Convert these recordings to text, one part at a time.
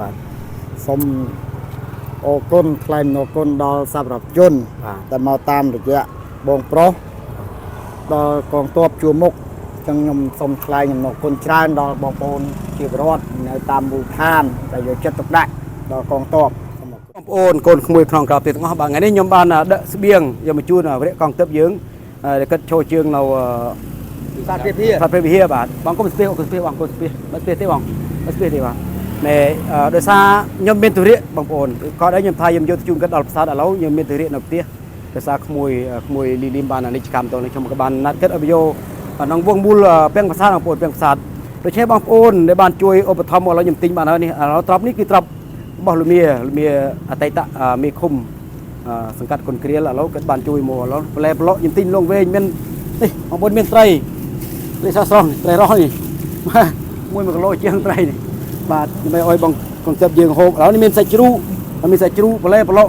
បាទសូមអរគុណថ្លែងអរគុណដល់សម្រាប់ជនដែលមកតាមរយៈបងប្រុសដល់កងទ័ពជួរមុខចឹងខ្ញុំសូមថ្លែងអរគុណច្រើនដល់បងប្អូនជាពលរដ្ឋនៅតាមមូលដ្ឋានដែលយកចិត្តទុកដាក់ដល់កងទ័ពបងប្អូនកូនក្មួយក្នុងក្រៅប្រទេសទាំងអស់បាទថ្ងៃនេះខ្ញុំបានដឹកស្បៀងយកមកជូនវរៈកងទ័ពយើងដែលគិតចូលជើងនៅសាទព្រះវិហារបាទបងកុំស្ពះបងកុំស្ពះបាត់ស្ពះទេបងបាត់ស្ពះទេបាទដោយសារខ្ញុំមានទុរៈបងប្អូនគាត់ឲ្យខ្ញុំថាខ្ញុំយកជូនគាត់ដល់ផ្សារឥឡូវខ្ញុំមានទុរៈនៅផ្ទះដោយសារក្មួយលីលីមបានអានិច្ចកម្មទៅខ្ញុំក៏បានណាត់គិតឲ្យយកក្នុងវងមូលពាំងប្រាសាទបងប្អូនពាំងប្រាសាទដូច្នេះបងប្អូនដែលបានជួយឧបត្ថម្ភមកឥឡូវខ្ញុំទិញបានហើយនេះឥឡូវត្រប់នេះគឺត្រប់របស់លមាអតីតមេឃុំសង្កាត់គុនគ្រៀលឥឡូវគាត់បានជួយមកឥឡូវប្លែប្លុកខ្ញុំទិញលងវែងមាននេះបងប្អូនមានត្រីស្រស់ត្រីរស់នេះ1គីឡូជាងត្រីនេះបាទដើម្បីឲ្យបងកងទ័ពយើងហូបឥឡូវនេះមានសាច់ជ្រូកប្លែប្លុក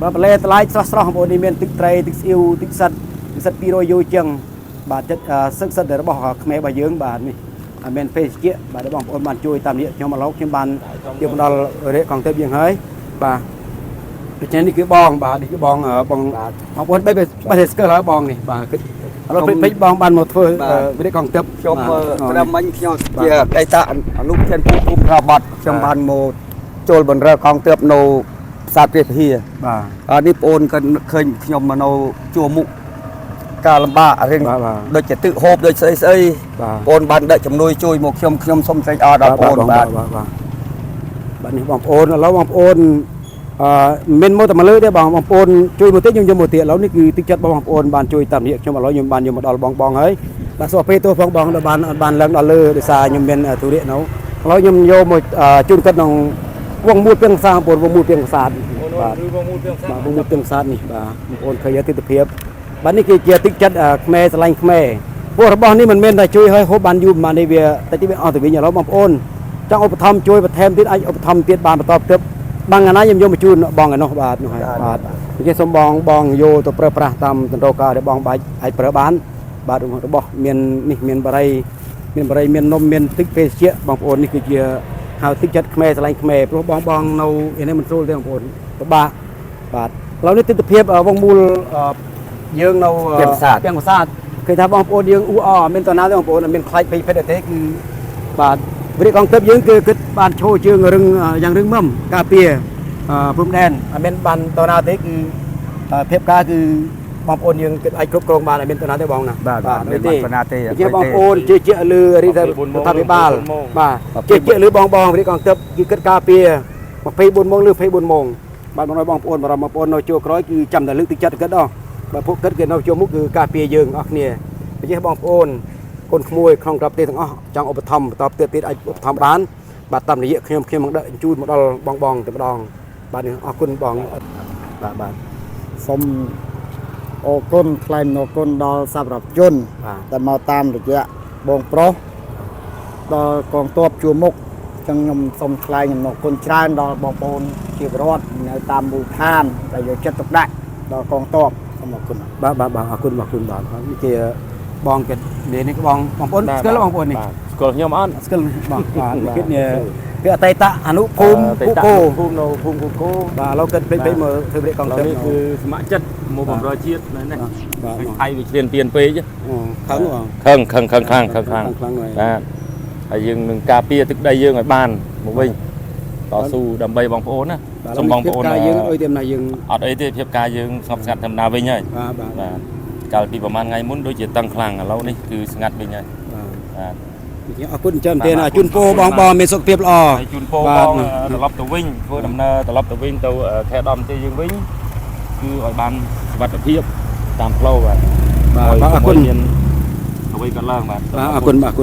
បាទប្លែតម្លៃស្រស់បងប្អូននេះមានទឹកត្រីទឹកស្អ៊ីវទឹកសិត200យូរជាងបាទចិត្តសឹកសិតរបស់ខ្មែររបស់យើងបាទនេះមានភេសជ្ជៈបាទបងប្អូនបានជួយតាមរយៈខ្ញុំឥឡូវខ្ញុំបានយកមកដល់រយៈកងទ័ពយើងហើយបាទដូច្នេះនេះគឺបងបាទនេះគឺបងប្អូនបីស្គាល់ហើយបងនេះបាទឥឡូវពេជ្របងបានមកធ្វើវិរិយកងទ័ពខ្ញុំត្រឹមមិញខ្ញុំជាអតីតអនុប្រធានភូមិរបត់ខ្ញុំបានមកចូលបម្រើកងទ័ពនៅផ្សារព្រះវិហារបាទនេះបងក៏ឃើញខ្ញុំមកនៅជួរមុខការលំបាករៀងដូចជាទឹកហូបដូចស្អីបងបានដឹកជំនួយជួយមកខ្ញុំសូមត្រេកអរដល់បងបាទនេះបងប្អូនឥឡូវបងប្អូនមិនមកតែមកលើទេបងប្អូនជួយមកទៀតខ្ញុំយកមកទៀតឥឡូវនេះគឺទឹកចិត្តបងប្អូនបានជួយតាមរយៈខ្ញុំឥឡូវខ្ញុំបានយកមកដល់បងហើយបាទសូមអភ័យទោសបងដែលបានឡើងដល់លើដោយសារខ្ញុំមានទុរៈនៅឥឡូវខ្ញុំយកមកជូនគាត់ក្នុងវងមូលពាំងផ្សារបងប្អូនវងមូលពាំងផ្សារបាទវងមូលពាំងផ្សារនេះបាទបងប្អូនឃើញទិដ្ឋភាពបាទនេះគឺជាទឹកចិត្តខ្មែរស្រឡាញ់ខ្មែរពួករបស់នេះមិនមែនតែជួយឲ្យហូបបានយូរប៉ុន្មាននេះវាតែទីវាអស់ទៅវិញឥឡូវបងប្អូនចង់ឧបត្ថម្ភជួយបន្ថែមទៀតអាចឧបត្ថម្ភទៀតបានបន្តទៀតបងណាខ្ញុំយកមកជូនបងឯនោះបាទនោះហើយបាទអញ្ចឹងសូមបងយកទៅប្រើប្រាស់តាមតម្រូវការដែលបងអាចប្រើបានបាទរបស់មាននេះមានបរិយមាននំមានទឹកភេសជ្ជៈបងប្អូននេះគឺជាហៅទឹកចិត្តខ្មែរស្រឡាញ់ខ្មែរព្រោះបងនៅឯនេះមិនស្រួលទេបងប្អូនពិបាកបាទឥឡូវនេះទិដ្ឋភាពវងមូលយើងនៅពាំងប្រាសាទឃើញថាបងប្អូនយើងអ៊ូអមានតណាទេបងប្អូនមានខ្លាច់ពេជ្រទេគឺបាទវិរិយកងទ័ពយើងគឺគិតបានឈរជើងរឹងយ៉ាងរឹងមាំការពារព្រំដែនអត់មានបានតណាទេគឺភាពការគឺបងប្អូនយើងគិតអាចគ្រប់គ្រងបានអត់មានតណាទេបងណាបាទមានតណាទេជាបងប្អូនជាលឺរីថារដ្ឋាភិបាលបាទជាលឺបងវិរិយកងទ័ពគឺគិតការពារ24ម៉ោងឬ24ម៉ោងបាទបងប្អូននៅជួរក្រោយគឺចាំតែលើកទឹកចិត្តគិតអស់បើពួកគិតគេនៅជួរមុខគឺការពារយើងអស់គ្នាអញ្ចឹងបងប្អូនកូនក្មួយក្នុងក្រៅប្រទេសទាំងអស់ចង់ឧបត្ថម្ភបន្តទៀតអាចឧបត្ថម្ភបានបាទតាមរយៈខ្ញុំមកដឹកជូនមកដល់បងតែម្ដងបាទនេះអរគុណបងបាទសូមអរគុណថ្លែងអរគុណដល់សម្រាប់ជនដែលមកតាមរយៈបងប្រុសដល់កងទ័ពជួរមុខចឹងខ្ញុំសូមថ្លែងអរគុណច្រើនដល់បងប្អូនជាពលរដ្ឋនៅតាមមូលដ្ឋានដែលយកចិត្តទុកដាក់ដល់កងទ័ពសូមអរគុណបាទអរគុណបាទនេះជាបងគិតនេះបងប្អូនស្គាល់បងប្អូននេះស្គាល់ខ្ញុំអត់ស្គាល់បងបាទគិតនេះគឺអតីតអនុភូមិគូកូភូមិនៅភូមិគូកូបាទឥឡូវគិតពេកមកធ្វើវិរិយកងទ័ពនេះគឺស្ម័គ្រចិត្តមកបម្រើជាតិនេះបាទថៃវាឈ្លានពានពេកខឹងខ្លាំងបាទហើយយើងនឹងការពារទឹកដីយើងឲ្យបានមកវិញតស៊ូដើម្បីបងប្អូនណាសូមបងប្អូនយើងអីទេណាយើងអត់អីទេភាពការយើងស្ងប់ស្ងាត់ធម្មតាវិញហើយបាទកាលពីប្រហែលថ្ងៃមុនដូចជាតឹងខ្លាំងឥឡូវនេះគឺស្ងាត់វិញហើយបាទអរគុណច្រើនទេជូនពរបងមានសុខភាពល្អហើយជូនពរបងត្រឡប់ទៅវិញធ្វើដំណើរត្រឡប់ទៅវិញទៅខេត្តដំទេយើងវិញគឺឲ្យបានសុវត្ថិភាពតាមផ្លូវបាទអរគុណមានអ្វីក៏ឡើងបាទអរគុណបាទ